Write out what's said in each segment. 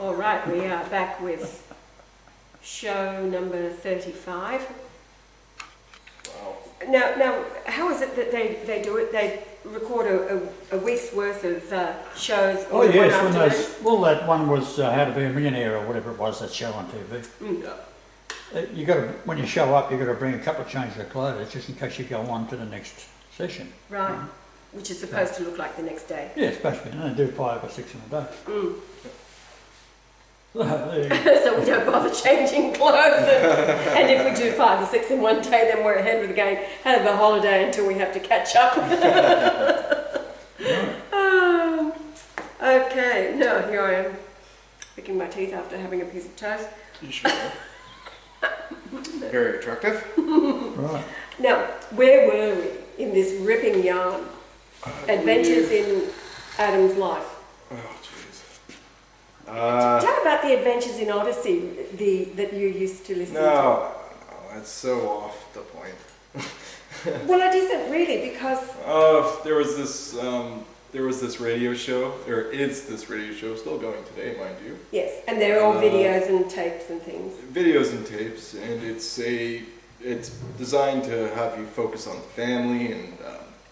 All right, we are back with show number 35. Wow. Now, how is it that they do it? They record a week's worth of shows. Oh yes, when afternoon? that one was How to Be a Millionaire or whatever it was, that show on TV. Mm. You got to, when you show up, you got to bring a couple of changes of clothes just in case you go on to the next session. Right, which is supposed to look like the next day. Yeah, it's supposed to be. And they do 5 or 6 in a day. Mm. So, there you go. So we don't bother changing clothes. And if we do 5 or 6 in one day, then we're ahead with the game. Have a holiday until we have to catch up. Okay, now here I am, picking my teeth after having a piece of toast. You sure? Very attractive. Right. Now, where were we in this ripping yarn? Adventures in Adam's life. Oh, jeez. Tell about the Adventures in Odyssey that you used to listen to. No, that's so off the point. Well, it isn't really, because There was this radio show, or is this radio show still going today, mind you? yes, and they're all videos and tapes and things. Videos and tapes, and it's designed to have you focus on the family, and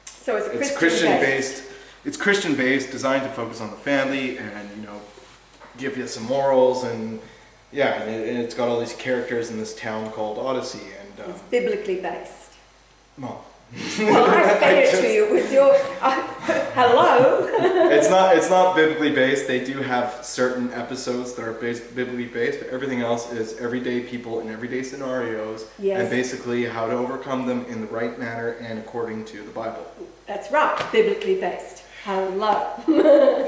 So it's it's Christian Christian based. based. It's Christian based, designed to focus on the family, and give you some morals, and yeah, and it's got all these characters in this town called Odyssey, and It's biblically based. well, Well, I fed it to you with your hello. it's not biblically based. They do have certain episodes that are biblically based, but everything else is everyday people in everyday scenarios, Yes. and basically how to overcome them in the right manner and according to the Bible. That's right, biblically based. Hello. Compare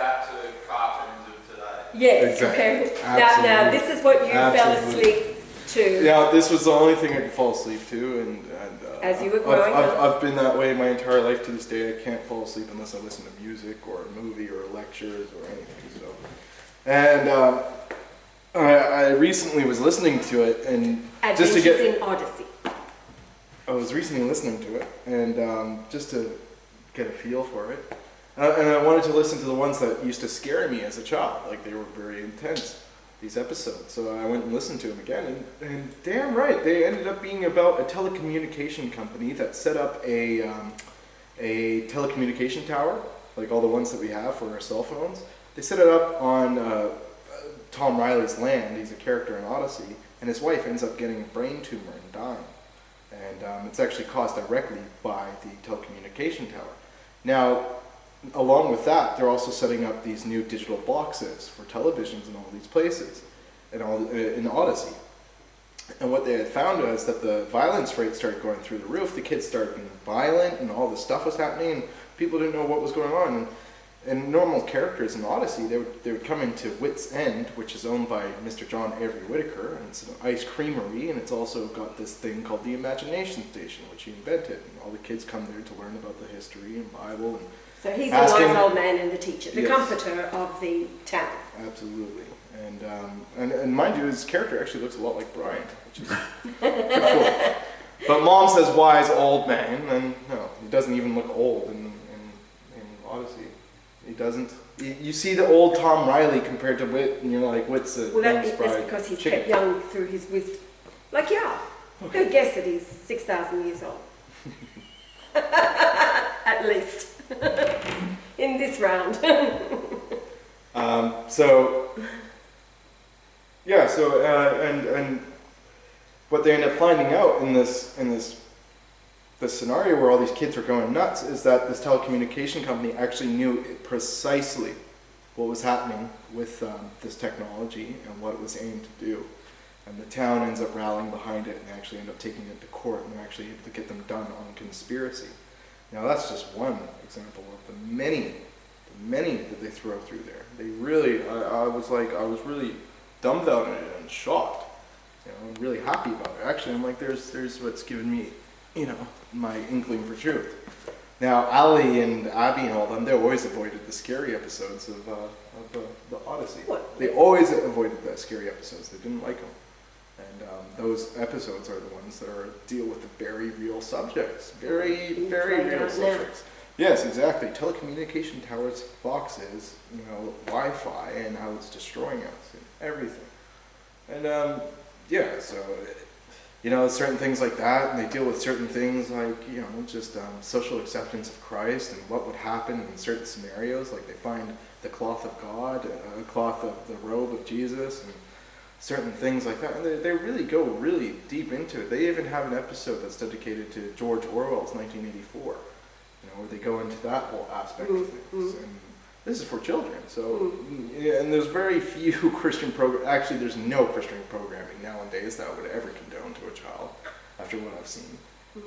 that to cartoons of today. Yes, Exactly. compare. Now, this is what you fell Absolutely. asleep to. Yeah, this was the only thing I could fall asleep to, and As you were growing I've, up. I've been that way my entire life to this day. I can't fall asleep unless I listen to music or a movie or lectures or anything. So, and I recently was listening to it, and just to Adventures get, in Odyssey. I was recently listening to it, and just to get a feel for it, and I wanted to listen to the ones that used to scare me as a child. Like, they were very intense, these episodes. So I went and listened to them again, and damn right, they ended up being about a telecommunication company that set up a telecommunication tower, like all the ones that we have for our cell phones. They set it up on Tom Riley's land. He's a character in Odyssey, and his wife ends up getting a brain tumor and dying. And it's actually caused directly by the telecommunication tower. Now, along with that, they're also setting up these new digital boxes for televisions in all these places, and all in Odyssey. And what they had found was that the violence rate started going through the roof. The kids started being violent, and all this stuff was happening, and people didn't know what was going on. And normal characters in Odyssey, they would come into Wits End, which is owned by Mr. John Avery Whitaker, and it's an ice creamery, and it's also got this thing called the Imagination Station, which he invented. And all the kids come there to learn about the history and Bible. And So he's the asking- wise old man and the teacher, the Yes. comforter of the town. Absolutely. And mind you, his character actually looks a lot like Brian, which is pretty cool. But Mom says wise old man, and no, he doesn't even look old in Odyssey. He doesn't. You see the old Tom Riley compared to Wit, and you're like, Wit's a Well, young, that's spry because he's chicken. kept young through his wisdom. Like, yeah, who'd guess that he's 6,000 years old? At least. In this round. And what they end up finding out in this scenario where all these kids are going nuts is that this telecommunication company actually knew precisely what was happening with this technology and what it was aimed to do. And the town ends up rallying behind it, and they actually end up taking it to court, and they're actually able to get them done on conspiracy. Now that's just one example of the many that they throw through there. They really, I was really dumbfounded and shocked, and really happy about it. Actually, I'm like, there's what's given me, my inkling for truth. Now, Ali and Abby and all them, they always avoided the scary episodes of the Odyssey. What? They always avoided the scary episodes. They didn't like them. And those episodes are the ones that deal with the very real subjects. Very, very real subjects. Yes, exactly. Telecommunication towers, boxes, Wi-Fi, and how it's destroying us and everything. And certain things like that, and they deal with certain things like just social acceptance of Christ and what would happen in certain scenarios. Like they find the cloth of God, a cloth of the robe of Jesus, and certain things like that. And they really go really deep into it. They even have an episode that's dedicated to George Orwell's 1984. Where they go into that whole aspect of things. And this is for children, so, and there's very few Christian actually there's no Christian programming nowadays that would ever condone to a child, after what I've seen.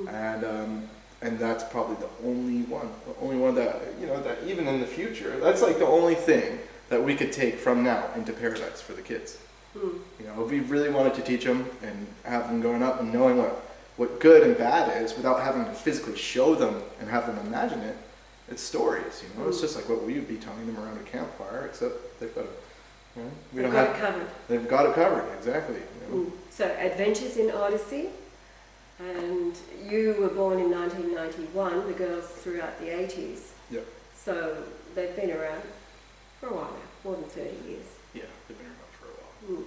And that's probably the only one that, that even in the future, that's like the only thing that we could take from now into paradise for the kids. If we really wanted to teach them and have them growing up and knowing what good and bad is without having to physically show them and have them imagine it, it's stories, It's just like what we would be telling them around a campfire, except they've got it, They've got it covered. They've got it covered, exactly. So, Adventures in Odyssey, and you were born in 1991, the girls throughout the 80s. Yep. So, they've been around for a while now, more than 30 years. Yeah, they've been around for a while.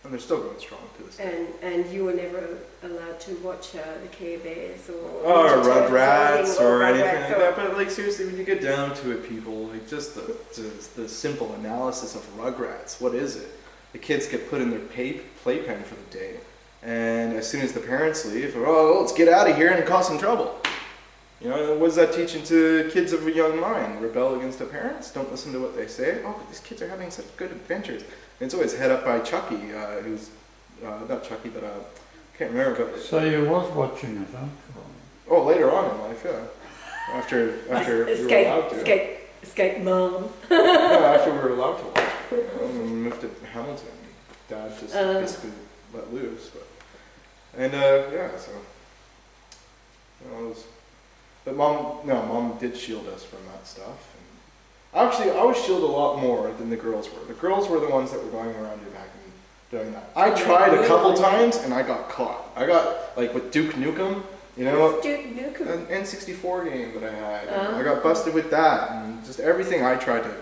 And they're still going strong to this day. And you were never allowed to watch the Care Bears or Rugrats or anything like that. But like seriously, when you get down to it, people, like just the simple analysis of Rugrats, what is it? The kids get put in their playpen for the day, and as soon as the parents leave, let's get out of here and cause some trouble. What is that teaching to kids of a young mind? Rebel against the parents? Don't listen to what they say? Oh, but these kids are having such good adventures. And it's always head up by Chucky, who's, not Chucky, but I can't remember. But So you was watching it, huh? oh, later on in life, yeah. After we were allowed to. Escape mom. Yeah, after we were allowed to watch it. When we moved to Hamilton, Dad just basically let loose. But Mom did shield us from that stuff. And actually, I was shielded a lot more than the girls were. The girls were the ones that were going around your back and doing that. I tried a couple times and I got caught. I got, like with Duke Nukem, What's Duke Nukem? an N64 game that I had. I got busted with that, and just everything I tried to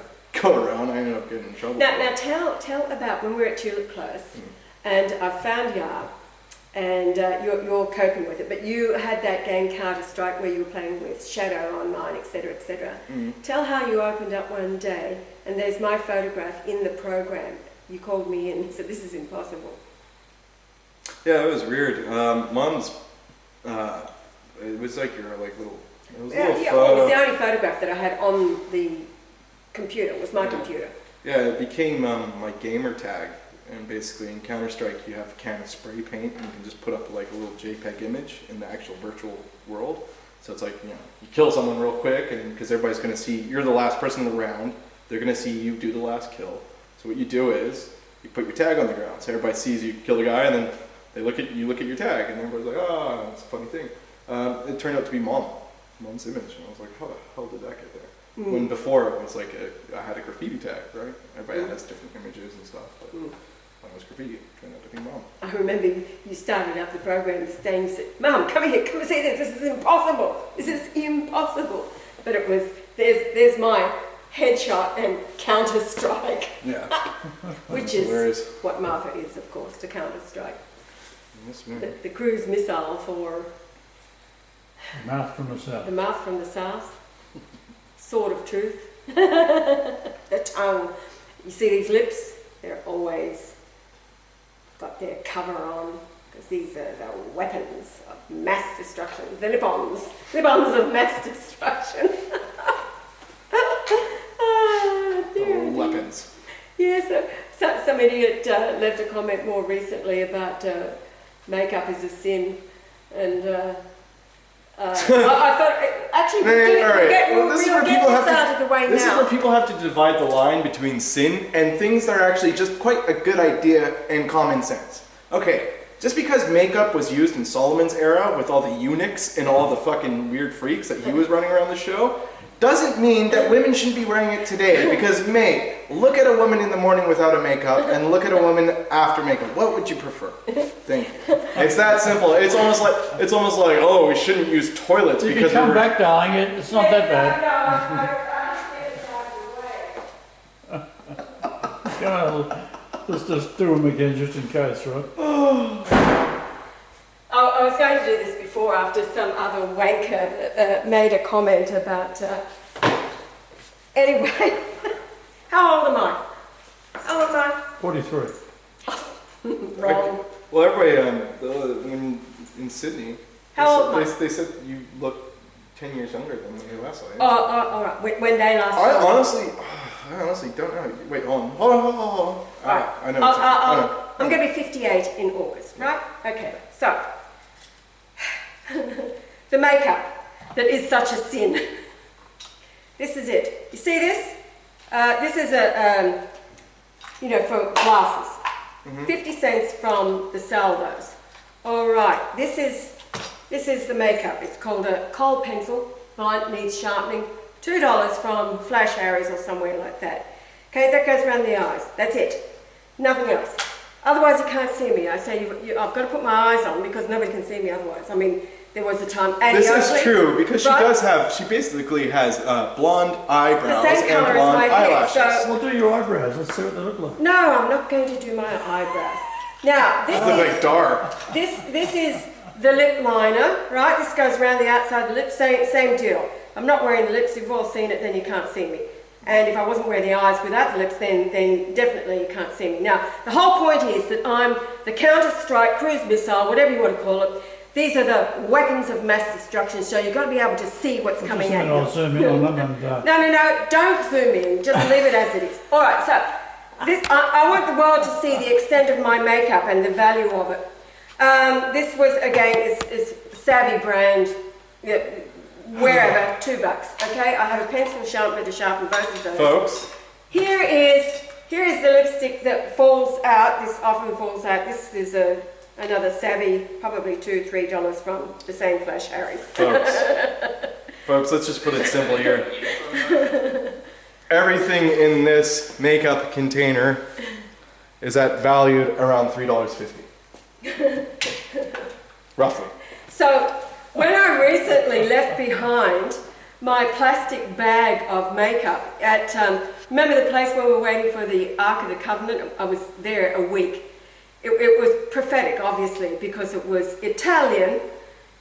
go around, I ended up getting in trouble. Now tell about when we were at Tulip Close, and I found Yar, and you're coping with it, but you had that game Counter-Strike where you were playing with Shadow Online, etc., etc. Tell how you opened up one day, and there's my photograph in the program. You called me in and said, this is impossible. Yeah, it was weird. Mom's, it was like your little, it was a little It photo. was the only photograph that I had on the computer. It was my computer. Yeah, it became my gamer tag. And basically in Counter-Strike you have a can of spray paint and you can just put up like a little JPEG image in the actual virtual world. So it's like, you kill someone real quick, and because everybody's going to see, you're the last person in the round, they're going to see you do the last kill. So what you do is, you put your tag on the ground, so everybody sees you kill the guy, and then they look at your tag, and everybody's like, it's a funny thing. It turned out to be Mom's image, and I was like, how the hell did that get there? When before it was like, I had a graffiti tag, right? Everybody has different images and stuff, but when it was graffiti, it turned out to be Mom. I remember you started up the program this day and you said, Mum, come here, come and see this, this is impossible, this is impossible. But it was, there's my headshot and Counter-Strike. Yeah. Which is what Martha is, of course, to Counter-Strike. Yes, ma'am. The cruise missile for Mouth from the south. the mouth from the south, sword of truth, the tongue. You see these lips? They're always got their cover on, because these are the weapons of mass destruction. The lip-ons of mass destruction. Weapons. Yeah, so some idiot left a comment more recently about makeup is a sin, and I thought actually this is where people have to divide the line between sin and things that are actually just quite a good idea and common sense. Okay, just because makeup was used in Solomon's era with all the eunuchs and all the fucking weird freaks that he was running around the show, doesn't mean that women shouldn't be wearing it today. Because, mate, look at a woman in the morning without a makeup and look at a woman after makeup. What would you prefer? Thank you. It's that simple. It's almost like oh, we shouldn't use toilets If because you come back, darling, it's not that bad. Well, let's just do them again just in case, right? I was going to do this before after some other wanker made a comment about... Anyway, how old am I? How old am I? 43. Wrong. Well, everybody in Sydney, How old am I? they said you look 10 years younger than when you last saw you. Oh, all right. When they last I saw me. honestly don't know. Wait, hold on. Right. I know. I'm going to be 58 in August, right? Okay, so the makeup that is such a sin. This is it. You see this? This is for glasses. 50 cents from the Salvos. All right, this is the makeup. It's called a kohl pencil. Blunt needs sharpening. $2 from Flash Harry's or somewhere like that. Okay, that goes around the eyes. That's it. Nothing else. Otherwise, you can't see me. I say I've got to put my eyes on because nobody can see me otherwise. I mean, there was a time. This is true because she basically has blonde eyebrows the same and colour blonde as my hair, eyelashes. so- We'll do your eyebrows. Let's see what they look like. No, I'm not going to do my eyebrows. Now, They look like dark. this is the lip liner, right? This goes around the outside of the lip, same deal. I'm not wearing the lips. You've all seen it, then you can't see me. And if I wasn't wearing the eyes without the lips, then definitely you can't see me. Now, the whole point is that I'm the counter-strike cruise missile, whatever you want to call it. These are the weapons of mass destruction, so you've got to be able to see what's coming at you. I'll zoom in on them and... No, don't zoom in. Just leave it as it is. All right, so I want the world to see the extent of my makeup and the value of it. This was, again, is Savvy brand, wherever, $2. Okay, I have a pencil sharpener to sharpen both of those. Folks, Here is the lipstick that falls out. This often falls out. This is another Savvy, probably $2-3 from the same Flash Harry's. folks, let's just put it simple here. Everything in this makeup container is valued around $3.50. Roughly. So when I recently left behind my plastic bag of makeup at, remember the place where we were waiting for the Ark of the Covenant? I was there a week. It was prophetic, obviously, because it was Italian,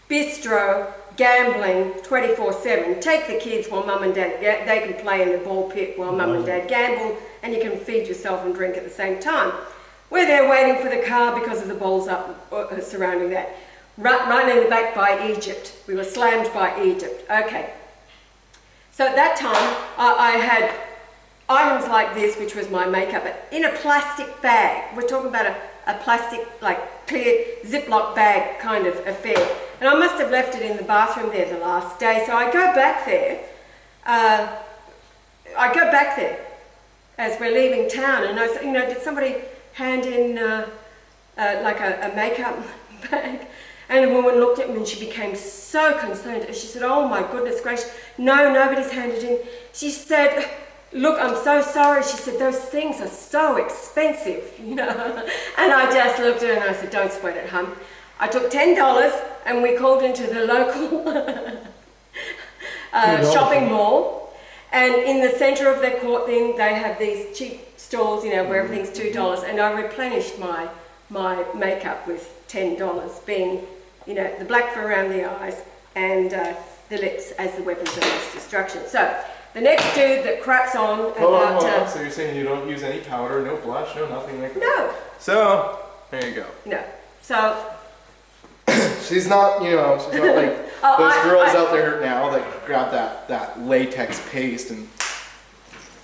bistro, gambling, 24/7. Take the kids while mum and dad, they can play in the ball pit while mum and dad gamble, and you can feed yourself and drink at the same time. We're there waiting for the car because of the balls up surrounding that. Run in the back by Egypt. We were slammed by Egypt. Okay. So at that time, I had items like this, which was my makeup, in a plastic bag. We're talking about a plastic, like clear Ziploc bag kind of affair. And I must have left it in the bathroom there the last day. So I go back there. As we're leaving town, and I said, did somebody hand in like a makeup bag? And the woman looked at me and she became so concerned. She said, oh my goodness gracious, no, nobody's handed in. She said, look, I'm so sorry. She said, those things are so expensive, And I just looked at her and I said, don't sweat it, hon. I took $10 and we called into the local shopping mall. And in the centre of their court thing, they have these cheap stalls, where everything's $2. And I replenished my makeup with $10, being, the black for around the eyes and the lips as the weapons of mass destruction. So the next dude that craps on about... Hold on. So you're saying you don't use any powder, no blush, no nothing like that? No. So, there you go. No. So... she's not like those girls out there now that grab that latex paste and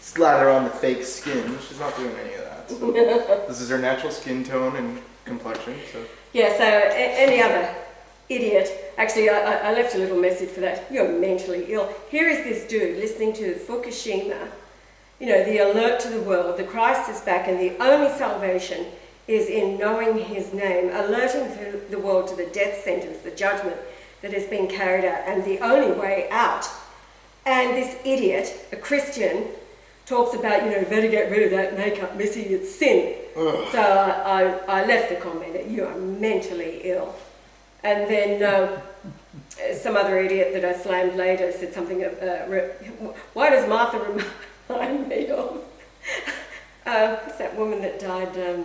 slather on the fake skin. She's not doing any of that. So this is her natural skin tone and complexion. So yeah. So any other idiot. Actually, I left a little message for that. You're mentally ill. Here is this dude listening to Fukushima. The alert to the world. The Christ is back, and the only salvation is in knowing his name, alerting the world to the death sentence, the judgment that has been carried out. And the only way out And this idiot, a Christian, talks about, you better get rid of that makeup, Missy, it's sin. Ugh. So I left the comment that you are mentally ill. And then some other idiot that I slammed later said something, why does Martha remind me of, what's that woman that died, the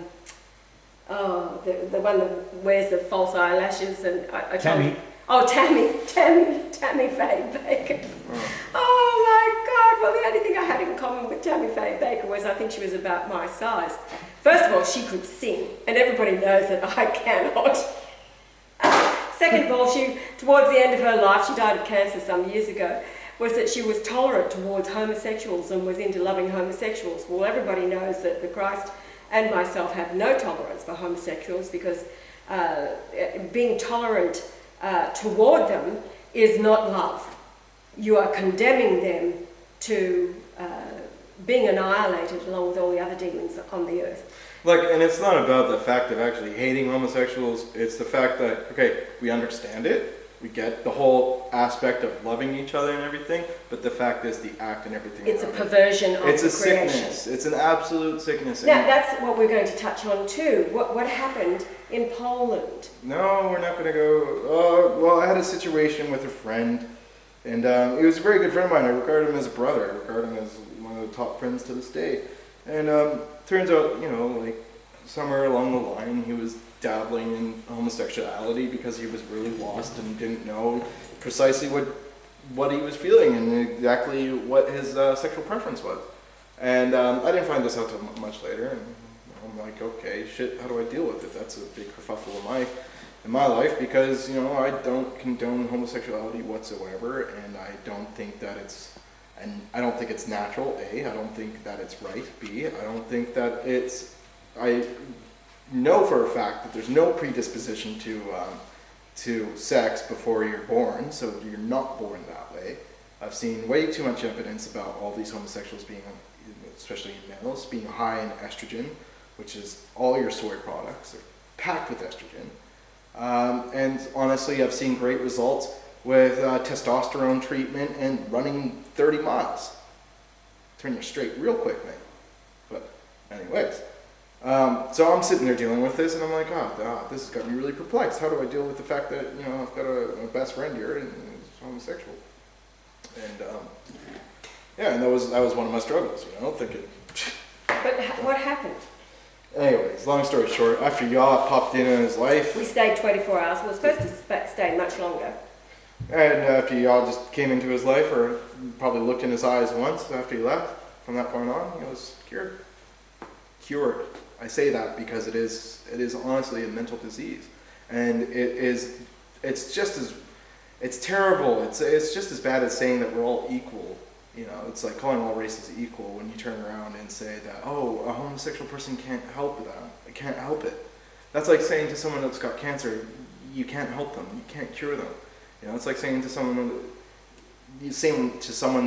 one that wears the false eyelashes, and I told Tammy. her, oh, Tammy Faye Baker. Oh my God, well the only thing I had in common with Tammy Faye Baker was I think she was about my size. First of all, she could sing, and everybody knows that I cannot. Second of all, towards the end of her life, she died of cancer some years ago, was that she was tolerant towards homosexuals and was into loving homosexuals. Well, everybody knows that the Christ and myself have no tolerance for homosexuals because being tolerant toward them is not love. You are condemning them to being annihilated along with all the other demons on the earth. And it's not about the fact of actually hating homosexuals. It's the fact that, okay, we understand it. We get the whole aspect of loving each other and everything, but the fact is the act and everything. It's a perversion of the creation. It's a sickness. It's an absolute sickness. Now, that's what we're going to touch on too. What happened in Poland? No, we're not going to go. Well, I had a situation with a friend, and he was a very good friend of mine. I regard him as a brother. I regard him as one of the top friends to this day. And turns out, somewhere along the line, he was dabbling in homosexuality because he was really lost and didn't know precisely what he was feeling and exactly what his sexual preference was. And I didn't find this out till much later. And I'm like, okay, shit, how do I deal with it? That's a big kerfuffle in my life because, I don't condone homosexuality whatsoever, and I don't think that it's natural, A. I don't think that it's right, B. I don't think that I know for a fact that there's no predisposition to sex before you're born, so you're not born that way. I've seen way too much evidence about all these homosexuals being, especially males, being high in estrogen, which is all your soy products. They're packed with estrogen. And honestly, I've seen great results with testosterone treatment and running 30 miles. Turn you straight real quick, mate. But anyways, so I'm sitting there dealing with this, and I'm like, this has got me really perplexed. How do I deal with the fact that, I've got a best friend here and he's homosexual? And and that was one of my struggles, thinking. But what happened? Anyways, long story short, after y'all popped in his life, We stayed 24 hours. We were supposed to stay much longer. and after y'all just came into his life, or probably looked in his eyes once after he left, from that point on, he was cured. Cured. I say that because it is honestly a mental disease, and it's terrible. It's just as bad as saying that we're all equal. It's like calling all races equal when you turn around and say that, a homosexual person can't help that. I can't help it. That's like saying to someone that's got cancer, you can't help them. You can't cure them. It's like saying to someone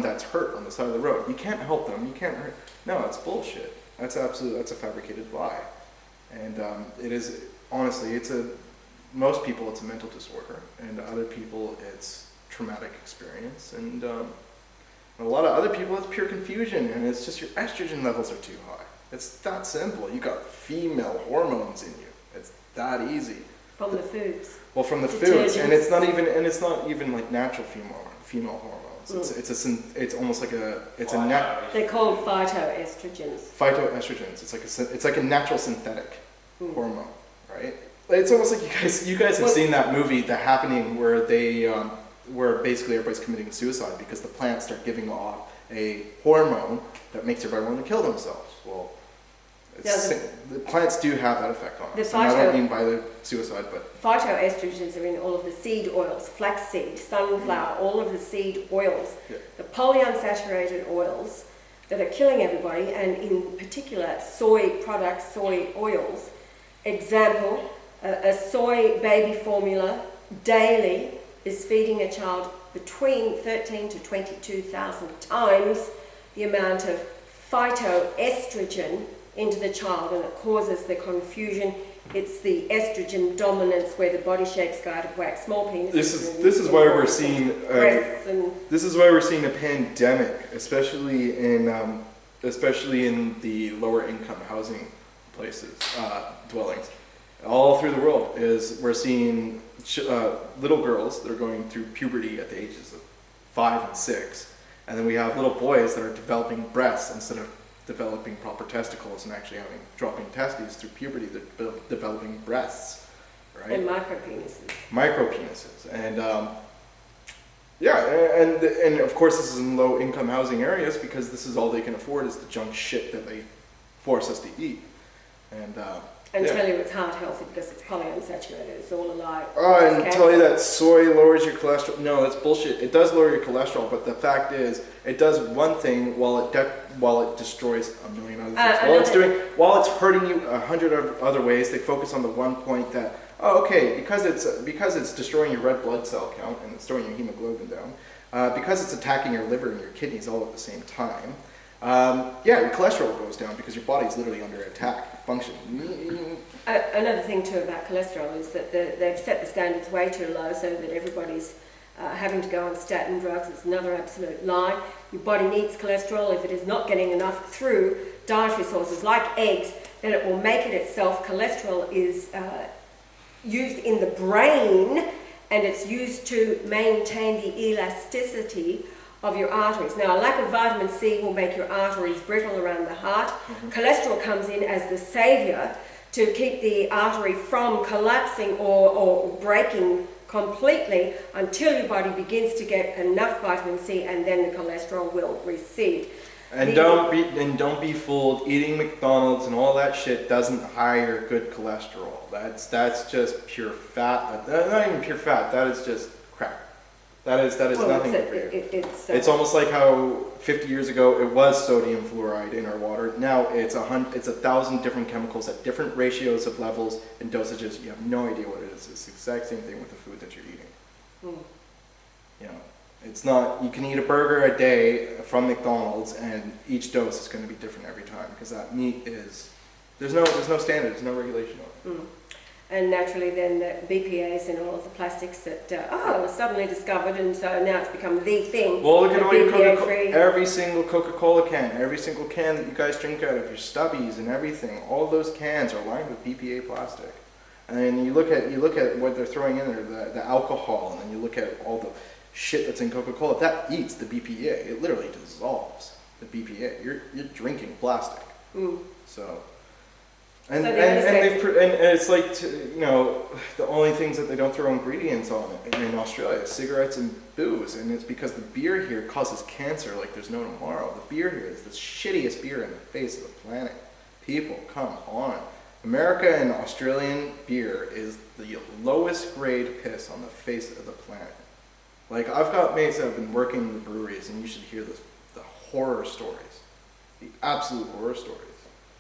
that's hurt on the side of the road, you can't help them. You can't hurt. No, it's bullshit. That's a fabricated lie. And it is, honestly, most people it's a mental disorder, and other people it's traumatic experience, and a lot of other people it's pure confusion, and it's just your estrogen levels are too high. It's that simple. You got female hormones in you. It's that easy. From the foods. Well, from the foods, and it's not even like natural female hormones. It's almost like They're called phytoestrogens. Phytoestrogens. It's like a natural synthetic hormone, right? It's almost like you guys have seen that movie, The Happening, where where basically everybody's committing suicide because the plants start giving off a hormone that makes everybody want to kill themselves. Well, the plants do have that effect on us. And I don't mean by the suicide, but phytoestrogens are in all of the seed oils, flaxseed, sunflower, all of the seed oils, Yeah. the polyunsaturated oils that are killing everybody, and in particular soy products, soy oils. Example, a soy baby formula daily is feeding a child between 13 to 22,000 times the amount of phytoestrogen into the child, and it causes the confusion it's the estrogen dominance where the body shapes go out of whack, small penises. This is why we're seeing breasts and this is why we're seeing a pandemic, especially in the lower income housing places, dwellings, all through the world. Is we're seeing little girls that are going through puberty at the ages of 5 and 6, and then we have little boys that are developing breasts instead of developing proper testicles and actually dropping testes through puberty. They're developing breasts, right? and micro penises. Micro penises, and and of course this is in low income housing areas because this is all they can afford is the junk shit that they force us to eat, and tell you it's heart healthy because it's polyunsaturated. It's all a lie. and tell you that soy lowers your cholesterol. No, that's bullshit. It does lower your cholesterol, but the fact is, it does one thing while it destroys a million other things. While it's hurting you 100 other ways, they focus on the one point that because it's destroying your red blood cell count and it's throwing your hemoglobin down, because it's attacking your liver and your kidneys all at the same time. Your cholesterol goes down because your body's literally under attack. Function. Another thing too about cholesterol is that they've set the standards way too low so that everybody's having to go on statin drugs. It's another absolute lie. Your body needs cholesterol. If it is not getting enough through dietary sources like eggs, then it will make it itself. Cholesterol is used in the brain and it's used to maintain the elasticity of your arteries. Now, a lack of vitamin C will make your arteries brittle around the heart. Mm-hmm. Cholesterol comes in as the savior to keep the artery from collapsing or breaking completely until your body begins to get enough vitamin C, and then the cholesterol will recede. And don't be fooled. Eating McDonald's and all that shit doesn't higher good cholesterol. That's just pure fat. Not even pure fat. That is just crap. That is nothing good for you. It's almost like how 50 years ago it was sodium fluoride in our water. Now it's 1,000 different chemicals at different ratios of levels and dosages. You have no idea what it is. It's the exact same thing with the food that you're eating. Mm. You know, it's not. You can eat a burger a day from McDonald's, and each dose is going to be different every time because that meat is. There's no standard. There's no regulation on it. Mm. And naturally then the BPAs and all of the plastics that were suddenly discovered, and so now it's become the thing. Well, look at all your Coca-Cola, every single Coca-Cola can, every single can that you guys drink out of, your Stubbies and everything, all those cans are lined with BPA plastic. And then you look at what they're throwing in there, the alcohol, and then you look at all the shit that's in Coca-Cola, that eats the BPA. It literally dissolves the BPA. You're drinking plastic. Mm. So... And it's like, the only things that they don't throw ingredients on in Australia is cigarettes and booze, and it's because the beer here causes cancer like there's no tomorrow. The beer here is the shittiest beer in the face of the planet. People, come on. America and Australian beer is the lowest grade piss on the face of the planet. Like, I've got mates that have been working in the breweries, and you should hear the horror stories. The absolute horror stories.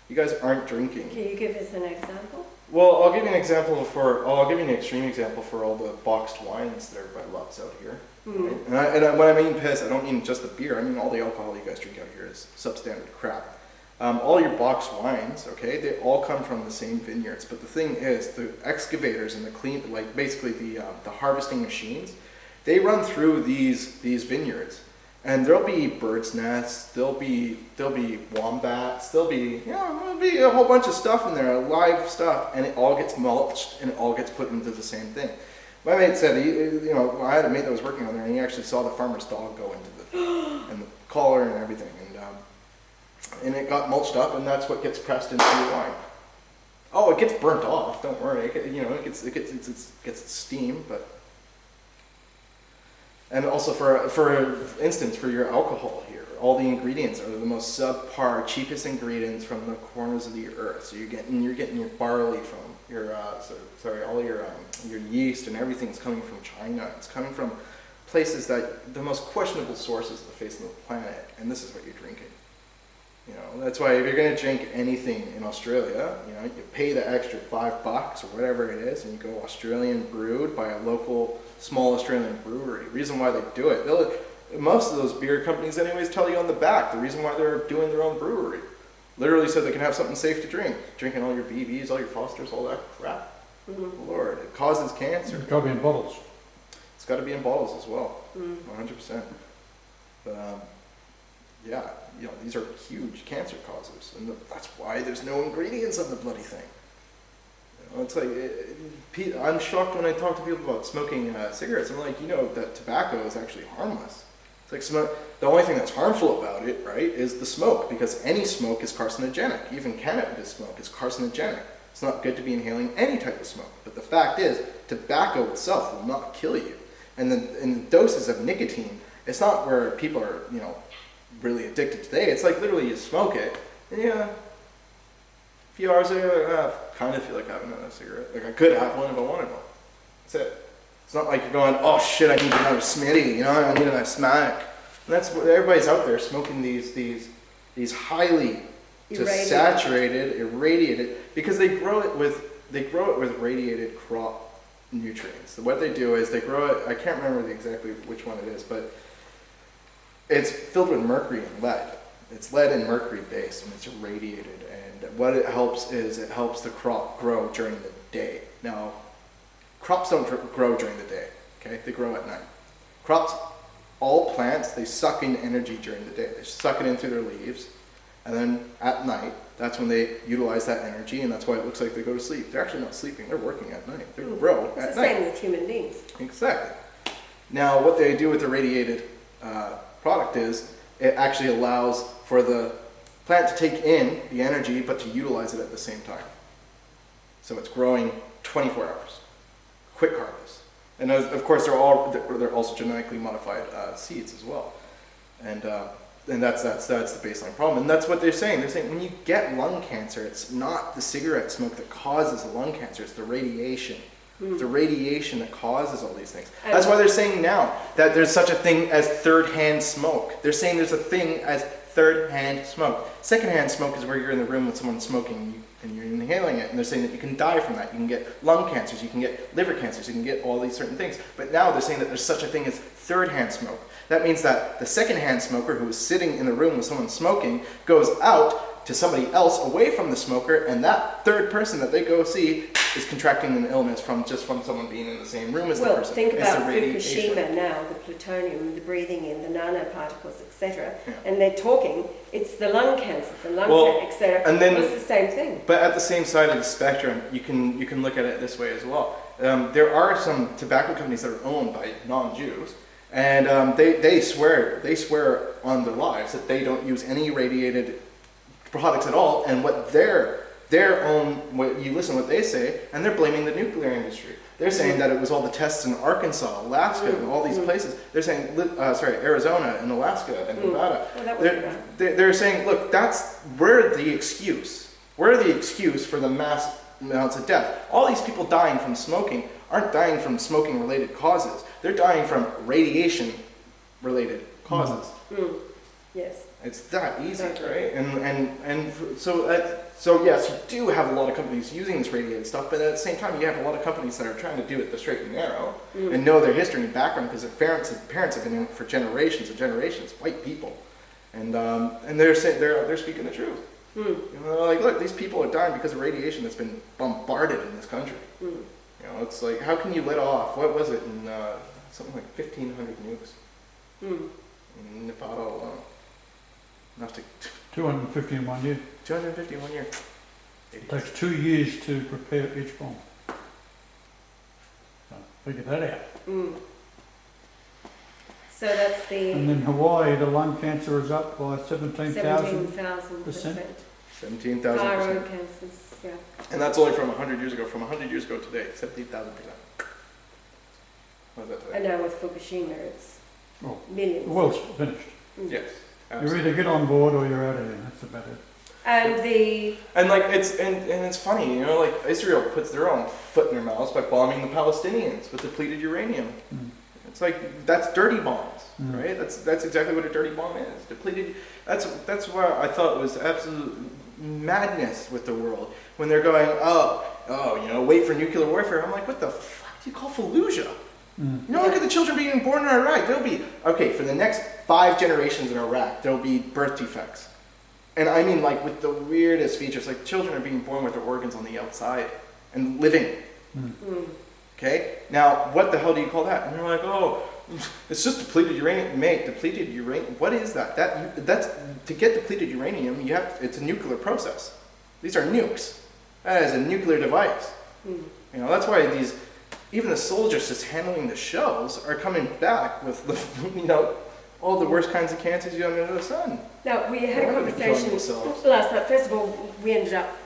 You guys aren't drinking. Can you give us an example? Well, I'll give you an extreme example for all the boxed wines that everybody loves out here. Mm. Right? And when I mean piss, I don't mean just the beer. I mean all the alcohol you guys drink out here is substandard crap. All your boxed wines, okay, they all come from the same vineyards. But the thing is, the excavators and basically the harvesting machines, they run through these vineyards. And there'll be birds' nests, there'll be wombats, there'll be a whole bunch of stuff in there, live stuff, and it all gets mulched and it all gets put into the same thing. My mate said, I had a mate that was working on there, and he actually saw the farmer's dog go into and the collar and everything, and it got mulched up, and that's what gets pressed into your wine. Oh, it gets burnt off. Don't worry, it gets steam, but. And also, for instance, for your alcohol here, all the ingredients are the most subpar, cheapest ingredients from the corners of the earth. So you're getting your barley from all your yeast and everything's coming from China. It's coming from places that the most questionable sources of the face of the planet, and this is what you're drinking. That's why if you're going to drink anything in Australia, you pay the extra $5 or whatever it is, and you go Australian brewed by a local small Australian brewery. Reason why they do it, most of those beer companies anyways tell you on the back the reason why they're doing their own brewery. literally so they can have something safe to drink. Drinking all your BBs, all your Fosters, all that crap. Lord, it causes cancer. It's got to be in bottles. It's got to be in bottles as well, 100%. But yeah, these are huge cancer causes, and that's why there's no ingredients on the bloody thing. It's like, I'm shocked when I talk to people about smoking cigarettes. I'm like, that tobacco is actually harmless. It's like the only thing that's harmful about it, right, is the smoke, because any smoke is carcinogenic. Even cannabis smoke is carcinogenic. It's not good to be inhaling any type of smoke. But the fact is, tobacco itself will not kill you. And the doses of nicotine, it's not where people are, really addicted today. It's like literally you smoke it, and a few hours later, I kind of feel like having another cigarette. Like I could have one if I wanted one. That's it. It's not like you're going, oh shit, I need another smitty, I need another smack. And that's what everybody's out there smoking these highly just saturated, irradiated, because they grow it with radiated crop nutrients. What they do is they grow it, I can't remember exactly which one it is, but it's filled with mercury and lead. It's lead and mercury based, and it's irradiated. And what it helps is it helps the crop grow during the day. Now, crops don't grow during the day, okay? They grow at night. Crops, all plants, they suck in energy during the day. They suck it in through their leaves, and then at night, that's when they utilize that energy, and that's why it looks like they go to sleep. They're actually not sleeping, they're working at night. They grow at night. It's the same with human beings. Exactly. Now, what they do with the radiated product is it actually allows for the plant to take in the energy, but to utilize it at the same time. So it's growing 24 hours. Quick harvest. And of course, they're also genetically modified seeds as well. And that's the baseline problem. And that's what they're saying. They're saying when you get lung cancer, it's not the cigarette smoke that causes the lung cancer, it's the radiation. It's the radiation that causes all these things. That's why they're saying now that there's such a thing as third-hand smoke. They're saying there's a thing as third-hand smoke. Second-hand smoke is where you're in the room with someone smoking and you're inhaling it, and they're saying that you can die from that. You can get lung cancers, you can get liver cancers, you can get all these certain things. But now they're saying that there's such a thing as third-hand smoke. That means that the second-hand smoker who is sitting in the room with someone smoking goes out to somebody else away from the smoker, and that third person that they go see is contracting an illness from someone being in the same room as the person. Well, think about Fukushima now, the plutonium, the breathing in, the nanoparticles, etc. Yeah. And they're talking, it's the lung cancer, etc. And then it's the same thing. But at the same side of the spectrum, you can look at it this way as well. There are some tobacco companies that are owned by non-Jews, and they swear on their lives that they don't use any radiated products at all, and what you listen to what they say, and they're blaming the nuclear industry. They're saying that it was all the tests in Arkansas, Alaska, and all these places. They're saying, Arizona and Alaska and Nevada. Well, they're saying, look, we're the excuse. We're the excuse for the mass amounts of death. All these people dying from smoking aren't dying from smoking-related causes. They're dying from radiation-related causes. Yes. It's that easy, right? And so yes, you do have a lot of companies using this radiated stuff, but at the same time, you have a lot of companies that are trying to do it the straight and narrow and know their history and background because their parents have been in it for generations and generations, white people, and they're saying they're speaking the truth. They're like, look, these people are dying because of radiation that's been bombarded in this country. It's like, how can you let off? What was it in something like 1,500 nukes in Nevada alone? Enough to 250 in 1 year. 250 in 1 year. It takes 2 years to prepare each bomb. So figure that out. So that's the... And in Hawaii, the lung cancer is up by 17,000%. 17,000%. 17,000%. Thyroid cancers, yeah. And that's only from 100 years ago. From 100 years ago today, 17,000%. What is that today? I know with Fukushima, it's millions. The world's finished. Yes. You either get on board or you're out of here. That's about it. And it's funny, like Israel puts their own foot in their mouths by bombing the Palestinians with depleted uranium. It's like that's dirty bombs, right? That's exactly what a dirty bomb is. Depleted. That's why I thought it was absolute madness with the world when they're going, wait for nuclear warfare. I'm like, what the fuck do you call Fallujah? Look at the children being born in Iraq. There'll be for the next 5 generations in Iraq, there'll be birth defects. And I mean, like, with the weirdest features, like children are being born with their organs on the outside and living. Okay? Now, what the hell do you call that? And they're like, oh, it's just depleted uranium. Mate, depleted uranium, what is that? That's to get depleted uranium, it's a nuclear process. These are nukes. That is a nuclear device. You know, that's why even the soldiers just handling the shells are coming back with the, you know, all the worst kinds of cancers you under the sun. Now, we had a They're gonna be killing conversation themselves. last night. First of all, we ended up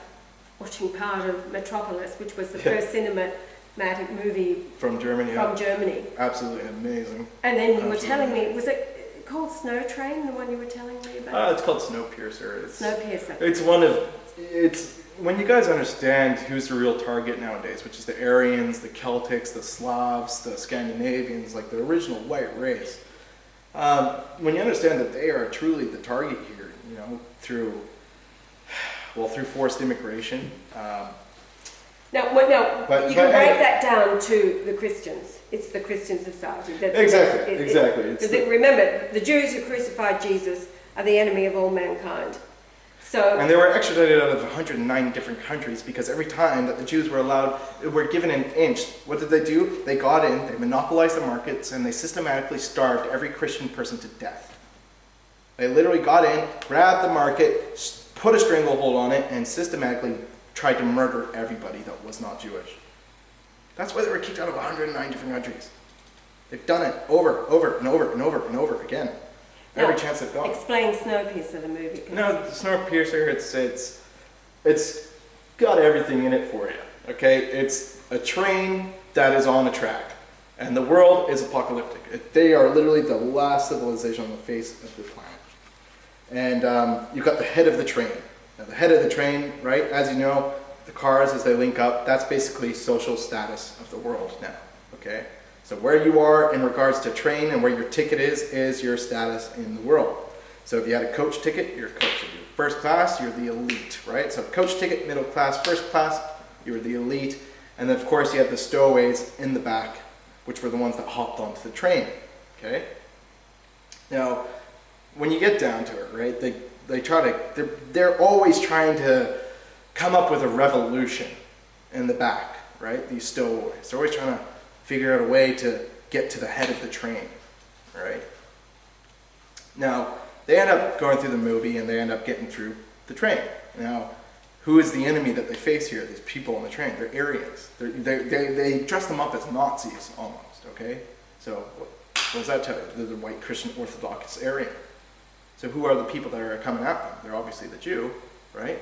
watching part of Metropolis, which was the first cinematic movie From Germany. from Germany. Absolutely amazing. And then you were Absolutely. telling me, was it called Snow Train, the one you were telling me about? It's called Snowpiercer. Snowpiercer. It's when you guys understand who's the real target nowadays, which is the Aryans, the Celtics, the Slavs, the Scandinavians, like the original white race. When you understand that they are truly the target here, you know, through forced immigration. Now, But- you can but break anyway. that down to the Christians. It's the Christian society. Exactly. Because remember, the Jews who crucified Jesus are the enemy of all mankind. So, And they were extradited out of 109 different countries because every time that the Jews were given an inch, what did they do? They got in, they monopolized the markets, and they systematically starved every Christian person to death. They literally got in, grabbed the market, put a stranglehold on it, and systematically tried to murder everybody that was not Jewish. That's why they were kicked out of 109 different countries. They've done it over and over again. Every chance they've got. explain Snowpiercer, the movie. No, the Snowpiercer, it's got everything in it for you. Okay, it's a train that is on a track, and the world is apocalyptic. They are literally the last civilization on the face of the planet. And you've got the head of the train. Now, the head of the train, right? As you know, the cars as they link up, that's basically social status of the world now. Okay. So where you are in regards to train and where your ticket is your status in the world. So if you had a coach ticket, you're a coach. If you're first class, you're the elite, right? So coach ticket, middle class, first class, you were the elite. And then of course you had the stowaways in the back, which were the ones that hopped onto the train, okay? Now, when you get down to it, right, they're always trying to come up with a revolution in the back, right? These stowaways. They're always trying to figure out a way to get to the head of the train, right? Now, they end up going through the movie and they end up getting through the train. Now, who is the enemy that they face here? These people on the train, they're Aryans. They dress them up as Nazis almost, okay? So what does that tell you? They're the white Christian Orthodox Aryan. So who are the people that are coming at them? They're obviously the Jew, right?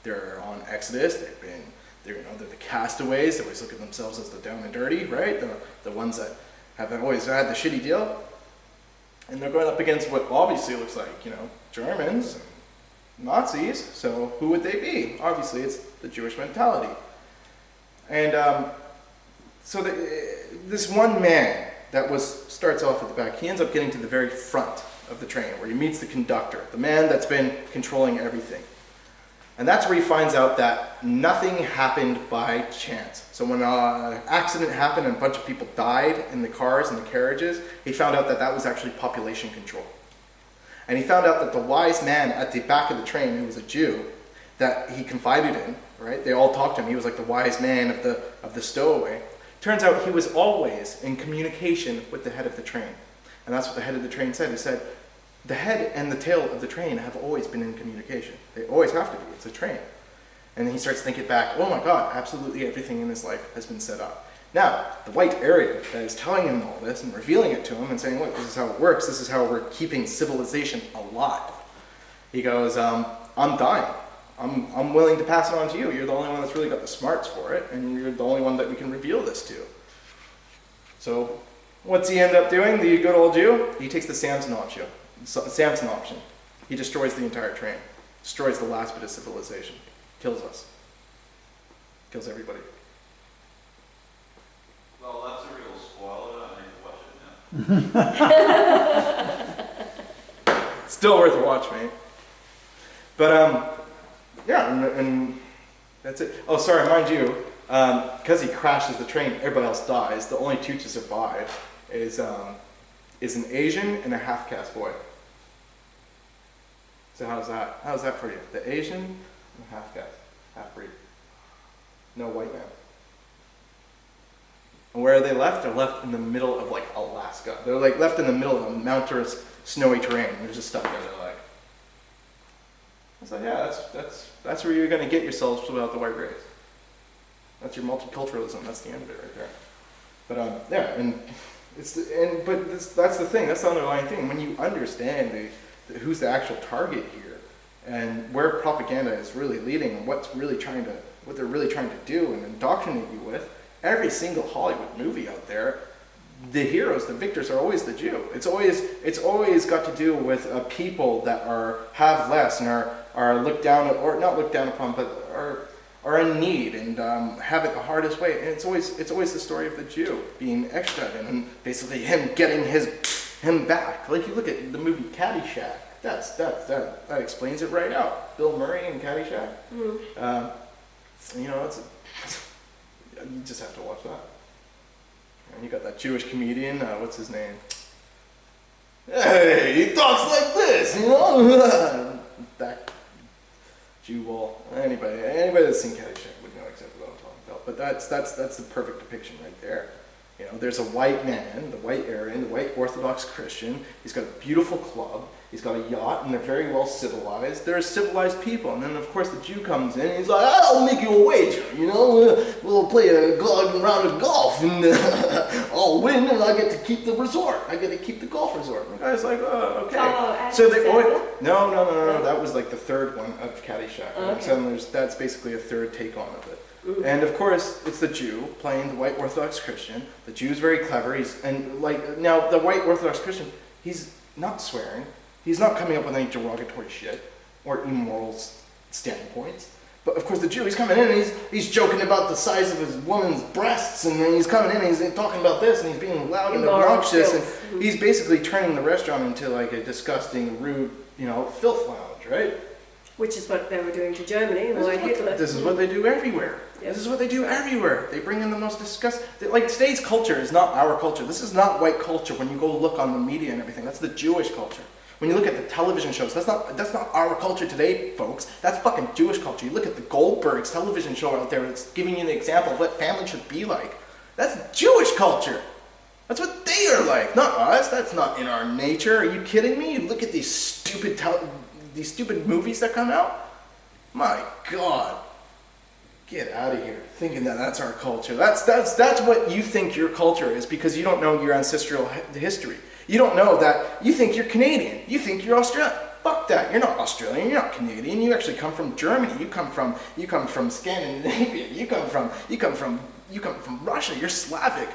They're on Exodus, they're the castaways. They always look at themselves as the down and dirty, right? The ones that have always had the shitty deal. And they're going up against what obviously looks like, Germans and Nazis. So who would they be? Obviously, it's the Jewish mentality. And so this one man that starts off at the back, he ends up getting to the very front of the train where he meets the conductor, the man that's been controlling everything. And that's where he finds out that nothing happened by chance. So when an accident happened and a bunch of people died in the cars and the carriages, he found out that was actually population control. And he found out that the wise man at the back of the train, who was a Jew, that he confided in, right? They all talked to him. He was like the wise man of the stowaway. Turns out he was always in communication with the head of the train. And that's what the head of the train said. He said, the head and the tail of the train have always been in communication. They always have to be. It's a train. And then he starts thinking back, oh my God, absolutely everything in his life has been set up. Now, the white Aryan that is telling him all this and revealing it to him and saying, look, this is how it works. This is how we're keeping civilization alive. He goes, I'm dying. I'm willing to pass it on to you. You're the only one that's really got the smarts for it, and you're the only one that we can reveal this to. So, what's he end up doing, the good old Jew? He takes the Samson option. He destroys the entire train. Destroys the last bit of civilization. Kills us. Kills everybody. Well, that's a real spoiler. I need to watch it now. Still worth a watch, mate. But, yeah, and that's it. Oh, sorry, mind you, because he crashes the train, everybody else dies. The only two to survive is an Asian and a half-caste boy. So how's that? How's that for you? The Asian, and half guy, half breed. No white man. And where are they left? They're left in the middle of like Alaska. They're like left in the middle of a mountainous, snowy terrain. They're just stuck there. They're like, I was like, yeah, that's where you're gonna get yourselves without the white race. That's your multiculturalism. That's the end of it right there. But yeah, and that's the thing. That's the underlying thing. When you understand who's the actual target here, and where propaganda is really leading, and what they're really trying to do and indoctrinate you with, every single Hollywood movie out there, the heroes, the victors, are always the Jew. It's always got to do with people that have less and are looked down, or not looked down upon, but are in need and have it the hardest way. And it's always the story of the Jew being extradited and basically him getting him back. Like you look at the movie Caddyshack, that explains it right out. Bill Murray in Caddyshack. You just have to watch that. And you got that Jewish comedian, what's his name? Hey, he talks like this, you know? That Jew ball. Anybody that's seen Caddyshack would know exactly what I'm talking about. But that's the perfect depiction right there. You know, there's a white man, the white Aryan, the white Orthodox Christian. He's got a beautiful club. He's got a yacht, and they're very well civilized. They're civilized people. And then, of course, the Jew comes in, and he's like, I'll make you a wager, you know? We'll play a round of golf, and I'll win, and I get to keep the resort. I get to keep the golf resort. And the guy's like, oh, okay. Oh, So they always... No. That was like the third one of Caddyshack. Okay. So that's basically a third take on of it. And of course, it's the Jew playing the white Orthodox Christian. The Jew's very clever. Now the white Orthodox Christian, he's not swearing. He's not coming up with any derogatory shit or immoral standpoints. But of course, the Jew, he's coming in and he's joking about the size of his woman's breasts, and then he's coming in and he's talking about this, and he's being loud and obnoxious, and he's basically turning the restaurant into like a disgusting, rude, filth lounge, right? Which is what they were doing to Germany. This is what they do everywhere. Yep. This is what they do everywhere. They bring in the most disgusting... Like, today's culture is not our culture. This is not white culture when you go look on the media and everything. That's the Jewish culture. When you look at the television shows, that's not our culture today, folks. That's fucking Jewish culture. You look at the Goldbergs television show out there, it's giving you an example of what family should be like. That's Jewish culture. That's what they are like, not us. That's not in our nature. Are you kidding me? You look at these stupid movies that come out. My God. Get out of here, thinking that that's our culture. That's what you think your culture is, because you don't know your ancestral history. You don't know that. You think you're Canadian. You think you're Australian. Fuck that. You're not Australian. You're not Canadian. You actually come from Germany. You come from Scandinavia. You come from Russia. You're Slavic.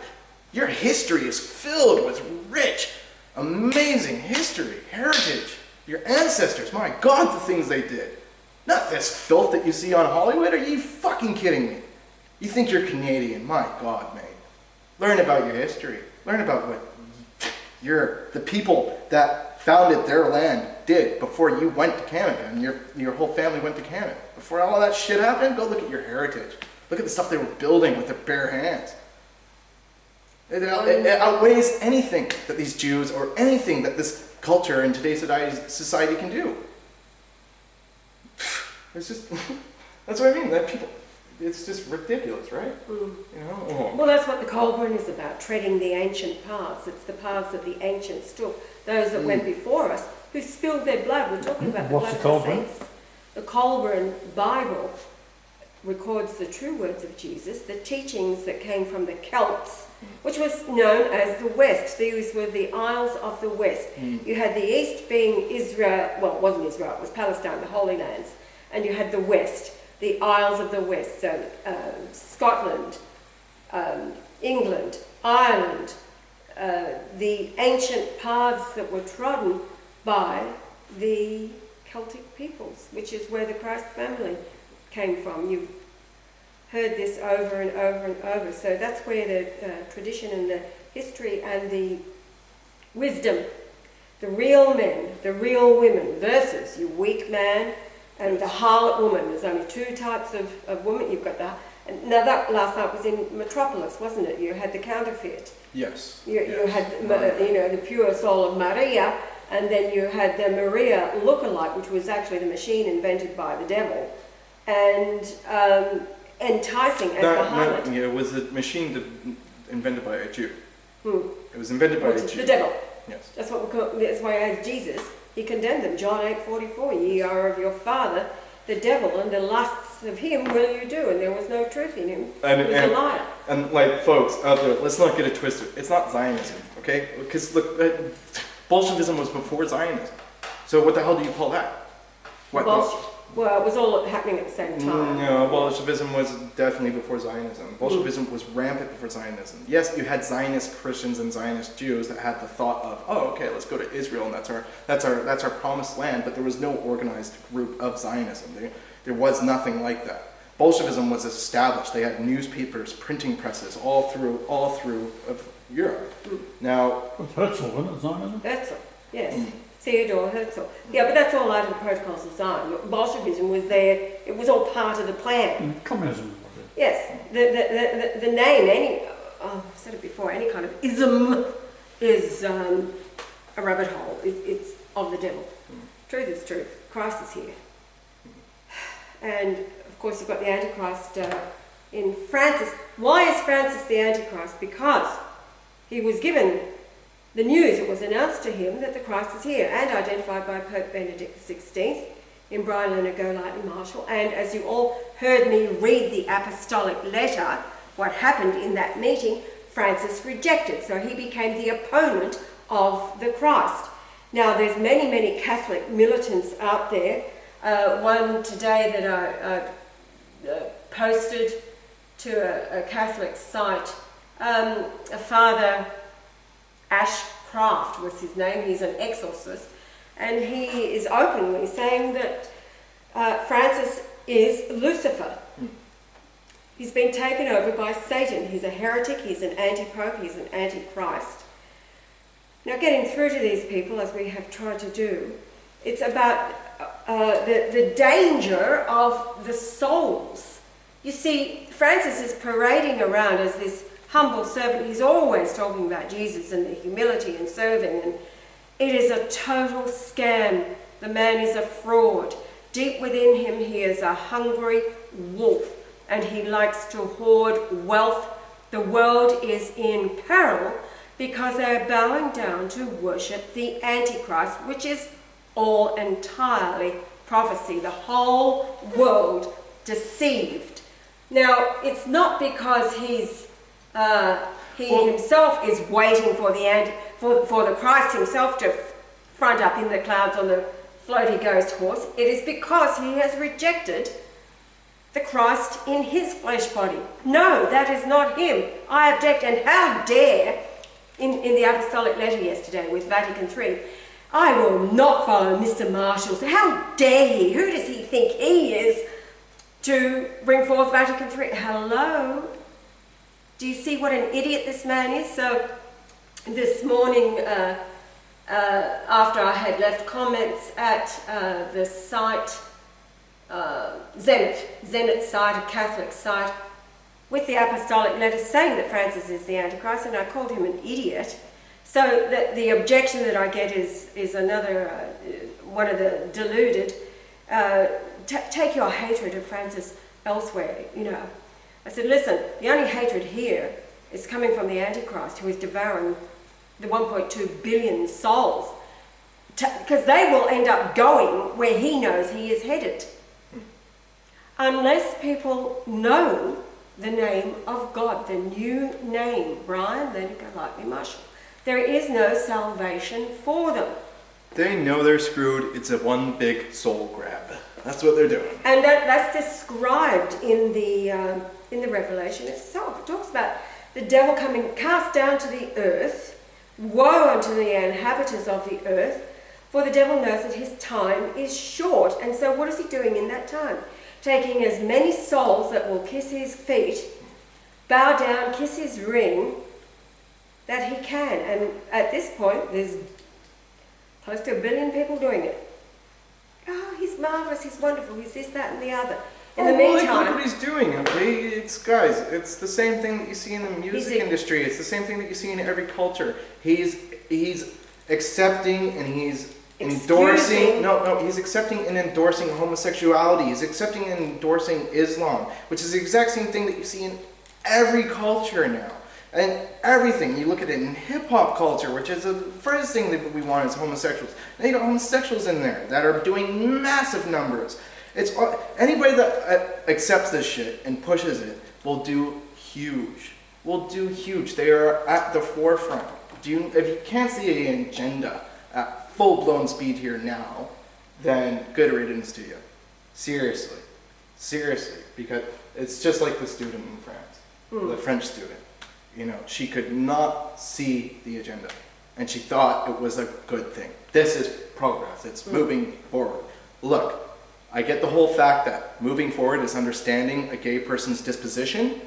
Your history is filled with rich, amazing history, heritage. Your ancestors. My God, the things they did. Not this filth that you see on Hollywood. Are you fucking kidding me? You think you're Canadian? My God, mate. Learn about your history. Learn about what the people that founded their land did before you went to Canada and your whole family went to Canada. Before all of that shit happened, go look at your heritage. Look at the stuff they were building with their bare hands. It outweighs anything that these Jews or anything that this culture in today's society can do. It's just, that's what I mean. That people, it's just ridiculous, right? Well, that's what the Colburn is about, treading the ancient paths. It's the paths that the ancients took, those that went before us, who spilled their blood. We're talking about the blood of the saints. The Colburn Bible records the true words of Jesus, the teachings that came from the Celts, which was known as the West. These were the Isles of the West. You had the East being Israel, well, it wasn't Israel, it was Palestine, the Holy Lands. And you had the West, the Isles of the West, so Scotland, England, Ireland, the ancient paths that were trodden by the Celtic peoples, which is where the Christ family came from. You've heard this over and over and over. So that's where the tradition and the history and the wisdom, the real men, the real women, versus your weak man and the harlot woman. There's only two types of women. You've got now that last night was in Metropolis, wasn't it? You had the counterfeit. Yes. You had the pure soul of Maria, And then you had the Maria lookalike, which was actually the machine invented by the devil, and enticing as the harlot. Yeah, it was a machine invented by a Jew. Hmm. It was invented by a Jew. The devil. Yes. That's what we call. That's why, as Jesus, he condemned them. John 8:44. Ye are of your father, the devil, and the lusts of him will you do. And there was no truth in him. He was a liar. And like, folks out there, let's not get it twisted. It's not Zionism, okay? Because look, Bolshevism was before Zionism. So what the hell do you call that? What? Well, it was all happening at the same time. No, Bolshevism was definitely before Zionism. Bolshevism was rampant before Zionism. Yes, you had Zionist Christians and Zionist Jews that had the thought of, oh, okay, let's go to Israel and that's our promised land. But there was no organized group of Zionism. There was nothing like that. Bolshevism was established. They had newspapers, printing presses all through of Europe. Now, It's Herzl, wasn't it, Zionism? Herzl, yes. Theodore Herzl. Yeah, but that's all out of the protocols of Zion. Bolshevism was there. It was all part of the plan. Communism was it? Yes. The name, I've said it before, any kind of ism is a rabbit hole. It's of the devil. Truth is truth. Christ is here. And, of course, you've got the Antichrist in Francis. Why is Francis the Antichrist? Because he was given the news. It was announced to him that the Christ is here and identified by Pope Benedict XVI in Brylan and Golightly Marshall. And as you all heard me read the apostolic letter, what happened in that meeting, Francis rejected. So he became the opponent of the Christ. Now, there's many, many Catholic militants out there. One today that I posted to a Catholic site, a Father Ashcraft was his name. He's an exorcist, and he is openly saying that Francis is Lucifer. He's been taken over by Satan. He's a heretic, he's an anti-pope, he's an antichrist. Now, getting through to these people, as we have tried to do, it's about the danger of the souls. You see, Francis is parading around as this humble servant. He's always talking about Jesus and the humility and serving, and it is a total scam. The man is a fraud. Deep within him, he is a hungry wolf, and he likes to hoard wealth. The world is in peril because they are bowing down to worship the Antichrist, which is all entirely prophecy. The whole world deceived. Now, it's not because he himself is waiting for the Christ himself to front up in the clouds on the floaty ghost horse. It is because he has rejected the Christ in his flesh body. No, that is not him. I object. And how dare, in the apostolic letter yesterday with Vatican III, I will not follow Mr. Marshall. How dare he? Who does he think he is to bring forth Vatican III? Hello? Do you see what an idiot this man is? So this morning, after I had left comments at the site, Zenit site, a Catholic site, with the apostolic letter saying that Francis is the Antichrist, and I called him an idiot. So the objection that I get is another one of the deluded. Take your hatred of Francis elsewhere, you know. I said, listen, the only hatred here is coming from the Antichrist, who is devouring the 1.2 billion souls, because they will end up going where he knows he is headed. Unless people know the name of God, the new name, Brian, then Golightly Marshall, there is no salvation for them. they know they're screwed. It's a one big soul grab. That's what they're doing. And that's described in the Revelation itself. It talks about the devil coming cast down to the earth. Woe unto the inhabitants of the earth, for the devil knows that his time is short. And so what is he doing in that time? Taking as many souls that will kiss his feet, bow down, kiss his ring, that he can. And at this point, there's close to 1 billion people doing it. Oh, he's marvellous, he's wonderful, he's this, that, and the other. In the meantime, look what he's doing, okay? It's the same thing that you see in the music industry. It's the same thing that you see in every culture. He's accepting and he's endorsing. No, he's accepting and endorsing homosexuality. He's accepting and endorsing Islam, which is the exact same thing that you see in every culture now. And everything, you look at it in hip-hop culture, which is the first thing that we want is homosexuals. Now you got homosexuals in there that are doing massive numbers. It's anybody that accepts this shit and pushes it will do huge. Will do huge. They are at the forefront. If you can't see an agenda at full-blown speed here now, then good riddance to you. Seriously. Seriously. Because it's just like the student in France, the French student. You know, she could not see the agenda, and she thought it was a good thing. This is progress. It's moving forward. Look, I get the whole fact that moving forward is understanding a gay person's disposition,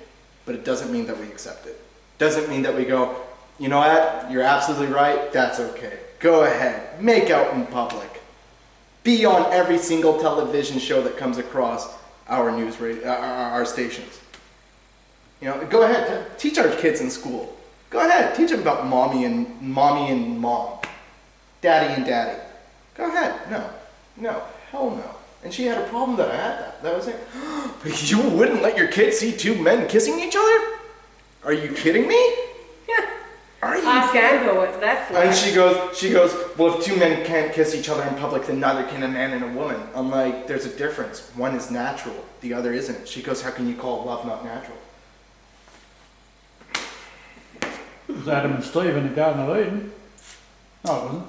but it doesn't mean that we accept it. Doesn't mean that we go, you know what, you're absolutely right, that's okay. Go ahead, make out in public. Be on every single television show that comes across our our stations. You know, go ahead, teach our kids in school. Go ahead, teach them about mommy and mom, daddy and daddy. Go ahead. No, hell no. And she had a problem that I had that. That was like, you wouldn't let your kids see two men kissing each other? Are you kidding me? Yeah. Are you? Ask Amber what that's like. And she goes, well, if two men can't kiss each other in public, then neither can a man and a woman. I'm like, there's a difference. One is natural, the other isn't. She goes, how can you call love not natural? It was Adam and Steve in the Garden of Eden. No, it wasn't.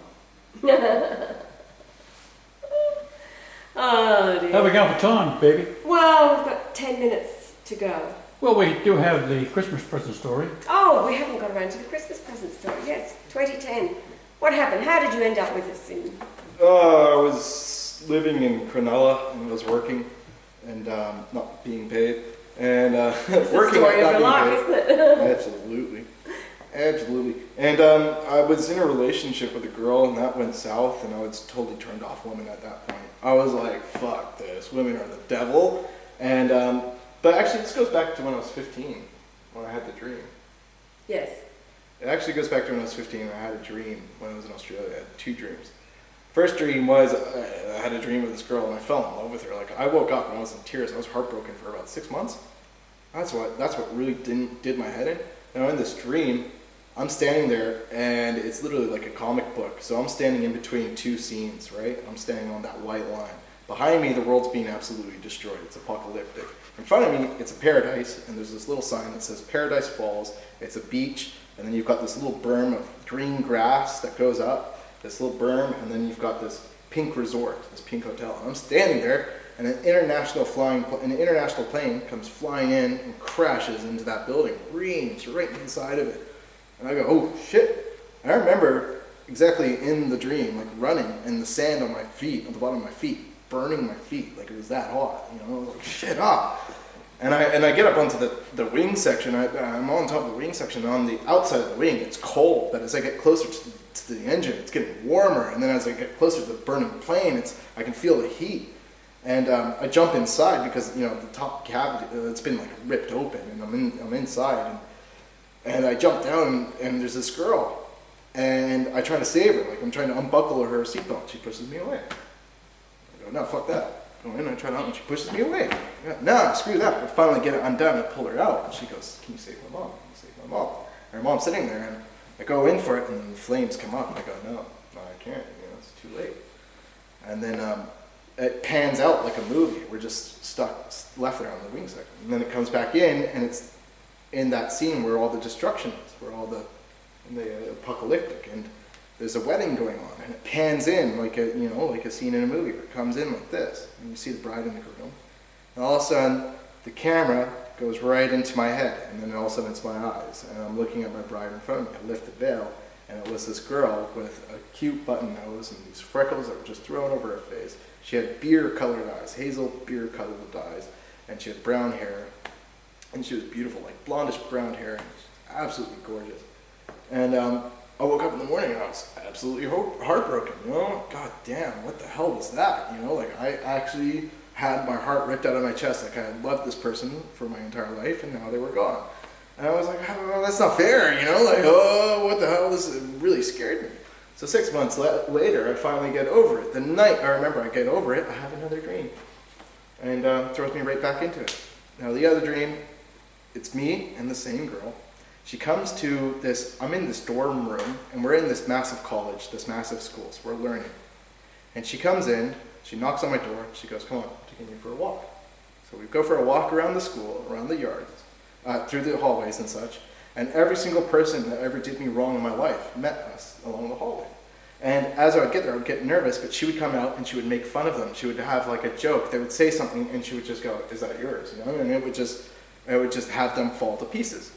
Oh dear. How are we going for time, baby? Well, we've got 10 minutes to go. Well, we do have the Christmas present story. Oh, we haven't got around to the Christmas present story. Yes, 2010. What happened? How did you end up with us in? I was living in Cronulla and was working and not being paid. And It's the working story not of your being life, paid. isn't it? Absolutely. And I was in a relationship with a girl and that went south and I was totally turned off women at that point. I was like, fuck this, women are the devil. And, but actually this goes back to when I was 15, when I had the dream. Yes. It actually goes back to when I was 15 and I had a dream when I was in Australia. I had two dreams. First dream was I had a dream of this girl and I fell in love with her. Like I woke up and I was in tears. I was heartbroken for about 6 months. That's what really did my head in. Now in this dream, I'm standing there and it's literally like a comic book. So I'm standing in between two scenes, right? I'm standing on that white line. Behind me, the world's being absolutely destroyed. It's apocalyptic. In front of me, it's a paradise, and there's this little sign that says Paradise Falls. It's a beach, and then you've got this little berm of green grass that goes up, this little berm, and then you've got this pink resort, this pink hotel. And I'm standing there, and an international plane comes flying in and crashes into that building, reams right inside of it. And I go, oh shit. And I remember exactly in the dream, like running, and the sand on my feet, on the bottom of my feet, burning my feet, like it was that hot, you know. I was like, shit, And I get up onto the wing section. I'm on top of the wing section. On the outside of the wing, it's cold, but as I get closer to the engine, it's getting warmer. And then as I get closer to the burning plane, I can feel the heat. And I jump inside because, you know, the top cavity, it's been like ripped open, and I'm inside. And I jump down, and there's this girl, and I try to save her. Like I'm trying to unbuckle her seatbelt. She pushes me away. I go, no, fuck that. Go in, I try to, and she pushes me away. No, screw that. I finally get it undone and pull her out. And she goes, can you save my mom? Can you save my mom? And her mom's sitting there, and I go in for it, and then the flames come up. And I go, no, I can't. You know, it's too late. And then it pans out like a movie. We're just stuck, left there on the wing section. And then it comes back in, and it's in that scene where all the destruction is, where all the apocalyptic, and there's a wedding going on, and it pans in like a scene in a movie where it comes in like this, and you see the bride and the groom, and all of a sudden the camera goes right into my head, and then all of a sudden it's my eyes, and I'm looking at my bride in front of me. I lift the veil, and it was this girl with a cute button nose and these freckles that were just thrown over her face. She had beer-colored eyes, hazel beer-colored eyes, and she had brown hair, and she was beautiful, like blondish brown hair, and she was absolutely gorgeous. And I woke up in the morning and I was absolutely heartbroken, you know? God damn, what the hell was that? You know, like I actually had my heart ripped out of my chest. Like I had loved this person for my entire life and now they were gone. And I was like, oh, that's not fair, you know? Like, oh, what the hell? This really scared me. So 6 months later, I finally get over it. The night I remember I get over it, I have another dream. And throws me right back into it. Now the other dream, it's me and the same girl. She comes to this, I'm in this dorm room, and we're in this massive college, this massive school, so we're learning. And she comes in, she knocks on my door, she goes, come on, I'm taking you for a walk. So we go for a walk around the school, around the yards, through the hallways and such. And every single person that ever did me wrong in my life met us along the hallway. And as I would get there, I would get nervous, but she would come out and she would make fun of them. She would have like a joke. They would say something and she would just go, is that yours? You know, and it would just have them fall to pieces.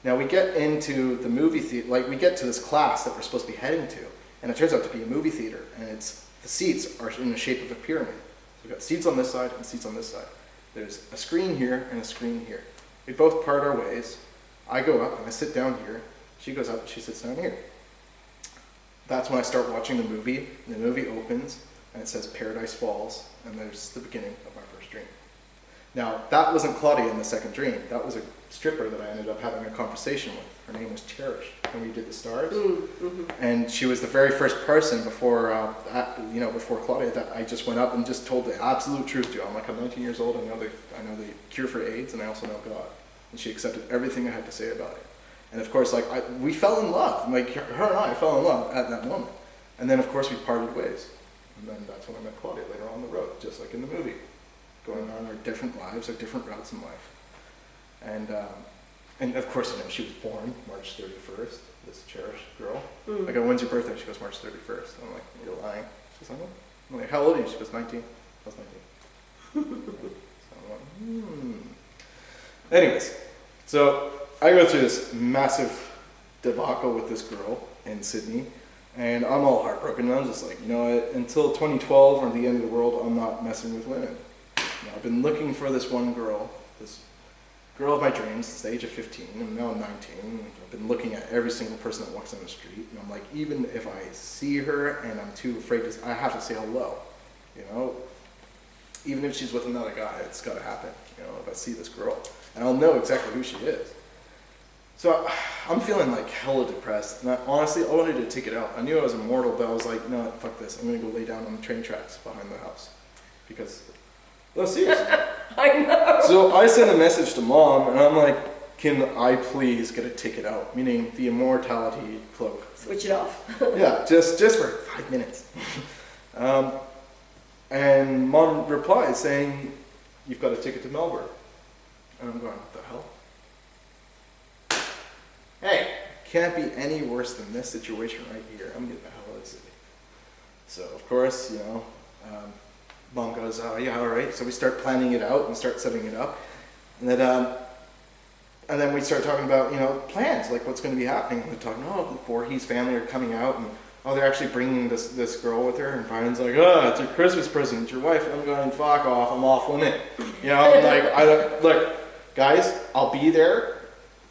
Now we get into the movie theater, like we get to this class that we're supposed to be heading to, and it turns out to be a movie theater, and the seats are in the shape of a pyramid. So we've got seats on this side and seats on this side. There's a screen here and a screen here. We both part our ways. I go up and I sit down here. She goes up and she sits down here. That's when I start watching the movie. The movie opens and it says Paradise Falls, and there's the beginning of my first dream. Now, that wasn't Claudia in the second dream. That was a stripper that I ended up having a conversation with. Her name was Cherish, and we did the stars. Mm-hmm. And she was the very first person before Claudia that I just went up and just told the absolute truth to. I'm like, I'm 19 years old. I know the cure for AIDS, and I also know God. And she accepted everything I had to say about it. And of course, we fell in love. Like her and I fell in love at that moment. And then of course we parted ways. And then that's when I met Claudia later on the road, just like in the movie, going on our different lives, our different routes in life. And of course, she was born March 31st. This cherished girl. I go, when's your birthday? She goes, March 31st. I'm like, you're lying. She goes, I'm like, how old are you? She goes, 19. I was 19. So I'm like, Anyways, so I go through this massive debacle with this girl in Sydney, and I'm all heartbroken. And I'm just like, until 2012 or the end of the world, I'm not messing with women. I've been looking for this one girl, this girl of my dreams since the age of 15, and now I'm 19. I've been looking at every single person that walks down the street, and I'm like, even if I see her and I'm too afraid I have to say hello, even if she's with another guy, it's got to happen, if I see this girl. And I'll know exactly who she is. So I'm feeling like hella depressed. And I wanted to take it out. I knew I was immortal, but I was like, no, fuck this. I'm going to go lay down on the train tracks behind the house. Because, no, seriously. I know. So I sent a message to Mom, and I'm like, can I please get a ticket out? Meaning the immortality cloak. Switch it off. Yeah, just for 5 minutes. And Mom replies saying, you've got a ticket to Melbourne. And I'm going, what the hell? Hey, can't be any worse than this situation right here. I'm getting the hell out of the city. So, of course, Mom goes, oh, yeah, all right. So we start planning it out and start setting it up. And then we start talking about, plans, like what's going to be happening. And we're talking, the Voorhees family are coming out, and they're actually bringing this girl with her. And Brian's like, it's your Christmas present, it's your wife. And I'm going, fuck off, I'm off limit. I'm like, look, guys, I'll be there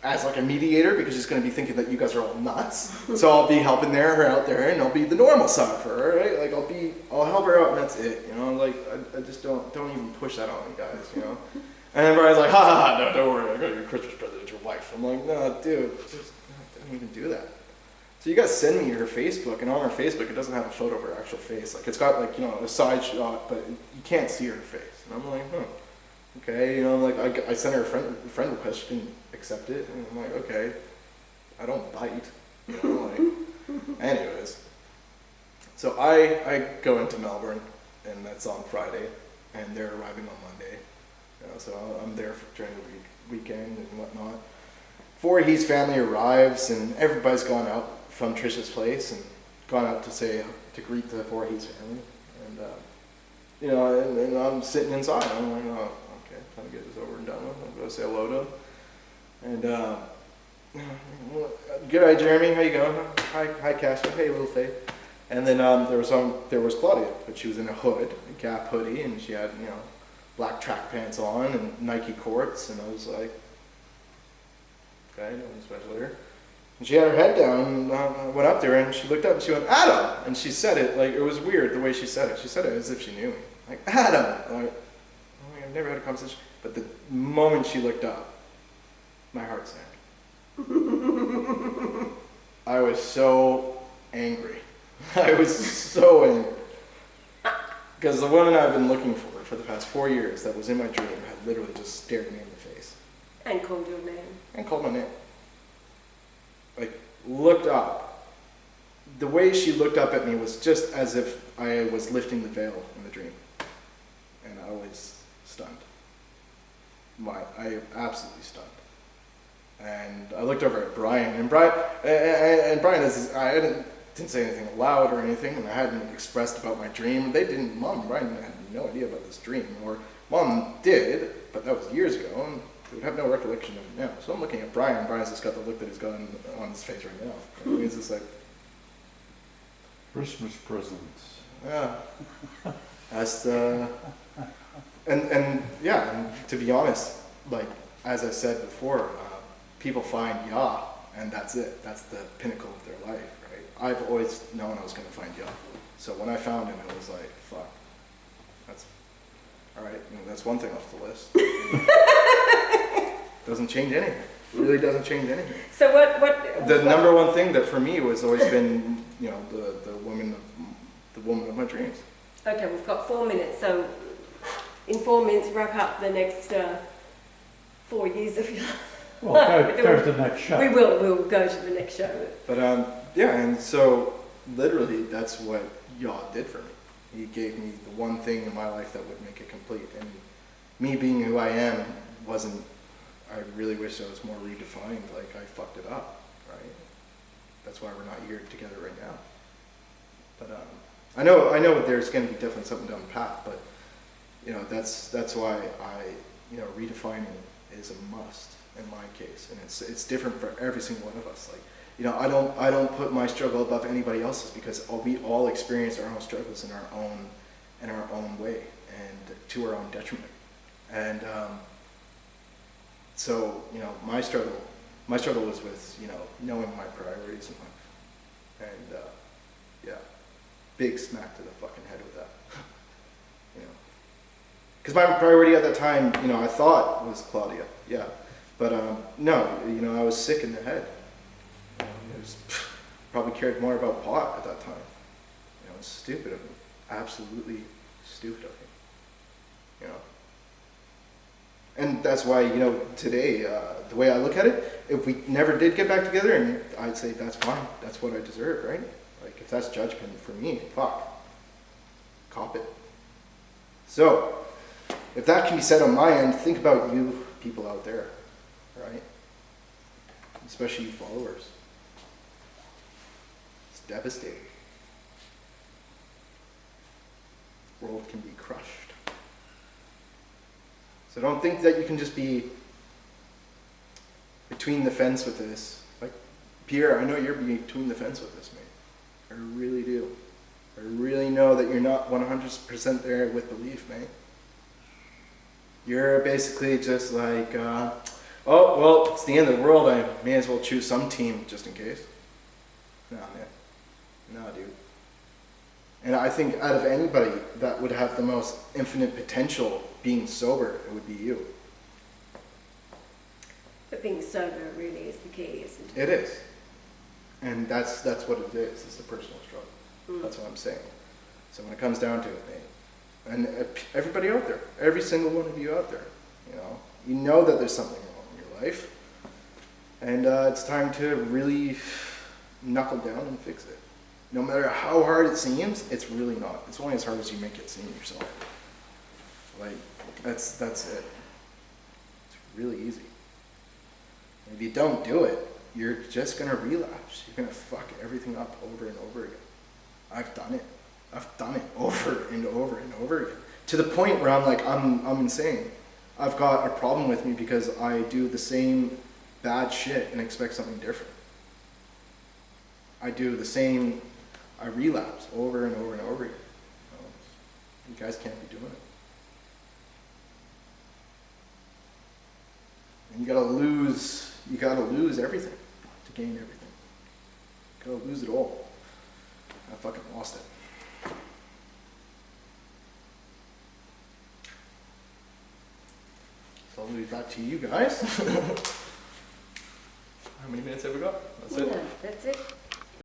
as like a mediator because she's going to be thinking that you guys are all nuts. So I'll be helping her out there, and I'll be the normal side for her, right? Like I'll help her out, and that's it. I just don't even push that on you guys, And then Brian's like, no, don't worry, I got your Christmas present, it's your wife. I'm like, no, dude, just don't even do that. So you guys send me her Facebook, and on her Facebook, it doesn't have a photo of her actual face. Like it's got a side shot, but you can't see her face. And I'm like, okay, I sent her a friend request, she didn't accept it, and I'm like, okay, I don't bite, anyways. So I go into Melbourne, and that's on Friday, and they're arriving on Monday, so I'm there during the weekend and whatnot. Voorhees family arrives, and everybody's gone out from Trisha's place, and gone out to greet the Voorhees family, and and I'm sitting inside, I'm like, okay, time to get this over and done with. I'll go say hello to him. And good, Jeremy, how you going? Hi, Cassia. Hey, little Faye. And then there was Claudia, but she was in a hood, a Gap hoodie, and she had black track pants on and Nike courts, and I was like, okay, nothing special here. And she had her head down, and I went up there, and she looked up, and she went, Adam! And she said it, like, it was weird the way she said it. She said it as if she knew me. Like, Adam! I've never had a conversation. But the moment she looked up, my heart sank. I was so angry. I was so angry. Because the woman I've been looking for the past 4 years that was in my dream had literally just stared me in the face. And called your name. And called my name. Like, looked up. The way she looked up at me was just as if I was lifting the veil in the dream. And I was stunned. I absolutely stunned. And I looked over at Brian, and Brian is, I didn't say anything loud or anything, and I hadn't expressed about my dream. Mom and Brian had no idea about this dream, or Mom did, but that was years ago, and they would have no recollection of it now. So I'm looking at Brian. Brian's just got the look that he's got on his face right now. He's just like, Christmas presents. yeah. That's and yeah, and to be honest, like as I said before, people find Yah, and that's it. That's the pinnacle of their life, right? I've always known I was going to find Yah. So when I found him, it was like, fuck. That's all right. That's one thing off the list. Doesn't change anything. It really doesn't change anything. So what? The number one thing that for me was always been, the woman of my dreams. Okay, we've got 4 minutes. So in 4 minutes, wrap up the next 4 years of your life. Well, go to the next show. We'll go to the next show. But yeah, and so literally that's what Yah did for me. He gave me the one thing in my life that would make it complete. And me being who I am I really wish I was more redefined. Like I fucked it up, right? That's why we're not here together right now. But I know there's going to be definitely something down the path, but that's why redefining is a must in my case, and it's different for every single one of us. Like, I don't put my struggle above anybody else's, because we all experience our own struggles in our own way and to our own detriment. And so my struggle was with knowing my priorities in life, and yeah, big smack to the fucking head with that. Because my priority at that time, I thought was Claudia, yeah. But no, I was sick in the head. It was probably cared more about pot at that time. It's stupid of me, absolutely stupid of me. And that's why today, the way I look at it, if we never did get back together, and I'd say that's fine, that's what I deserve, right? Like if that's judgment for me, fuck, cop it. So if that can be said on my end, think about you people out there. Right? Especially you followers. It's devastating. The world can be crushed. So don't think that you can just be between the fence with this. Like, Pierre, I know you're between the fence with this, mate. I really do. I really know that you're not 100% there with belief, mate. You're basically just like, oh, well, it's the end of the world. I may as well choose some team just in case. Nah, man. Nah, dude. And I think out of anybody that would have the most infinite potential being sober, it would be you. But being sober really is the key, isn't it? It is. And that's what it is. It's a personal struggle. That's what I'm saying. So when it comes down to it, mate, and everybody out there, every single one of you out there, you know that there's something wrong in your life, and it's time to really knuckle down and fix it. No matter how hard it seems, it's really not. It's only as hard as you make it seem yourself. Like, that's it. It's really easy. And if you don't do it, you're just gonna relapse. You're gonna fuck everything up over and over again. I've done it. I've done it over and over and over again. To the point where I'm like, I'm insane. I've got a problem with me because I do the same bad shit and expect something different. I do the same, I relapse over and over and over again. You guys can't be doing it. And you gotta lose everything to gain everything. You gotta lose it all. I fucking lost it. So I'll leave that to you guys. How many minutes have we got? That's it. That's it.